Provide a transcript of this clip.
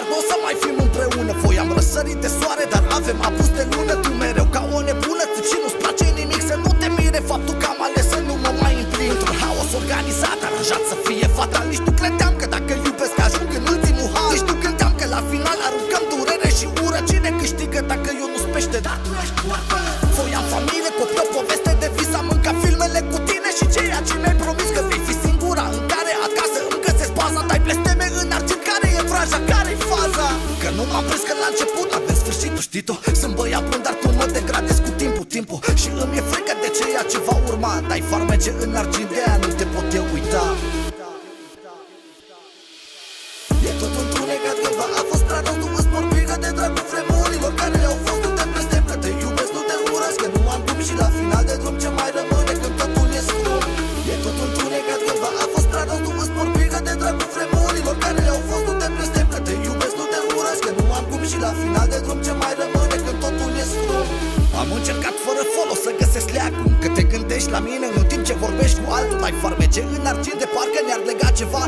nu o să mai fim împreună. Voiam răsărit de soare, dar avem apus de lună. Tu mereu ca o nebună, tu și nu-ți place nimic. Să nu te mire faptul că am ales să nu mă mai implic într-un haos organizat, aranjat să fie fatal. Nici nu credeam că dacă iubesc ajung în ultimul hal. Nici nu gândeam că la final aruncăm durere și ură. Cine câștigă dacă eu nu-s pește, dar tu ești moartă. Voiam familie, copii, o poveste de vis. Am mâncat filmele cu tine și ceea ce mi-ai promis, că vei fi singura în care acasă îmi găsesc baza. Dai blesteme în argint, care e vraja, care-i faza? Că nu m-am prins că la început avem sfârșitul, știi tu. Sunt băiat bun, dar tu mă degradezi cu timpul. Și îmi e frică de ceea ce va urma. Dai farmece în argint, de aia nu te pot eu uita. E tot întunecat, cândva a fost prea rău. Tu îți porbică de dragul vremurilor care au fost. Nu te blestem că te iubesc, nu te urăsc, că nu am cum. Și la final de drum ce mai rămâne când totul e scrum. E tot întunecat, cândva a fost prea rău. Tu îți porbică de dragul vremurilor care au fost. Nu te blestem că te iubesc, nu te urăsc, că nu am cum. Și la final de drum ce mai rămâne când totul e scrum. Am încercat fără folos să găsesc leacul, că te gândești la mine în timp ce vorbești cu altul. Dai farmece în argint, de parcă ne-ar lega ceva.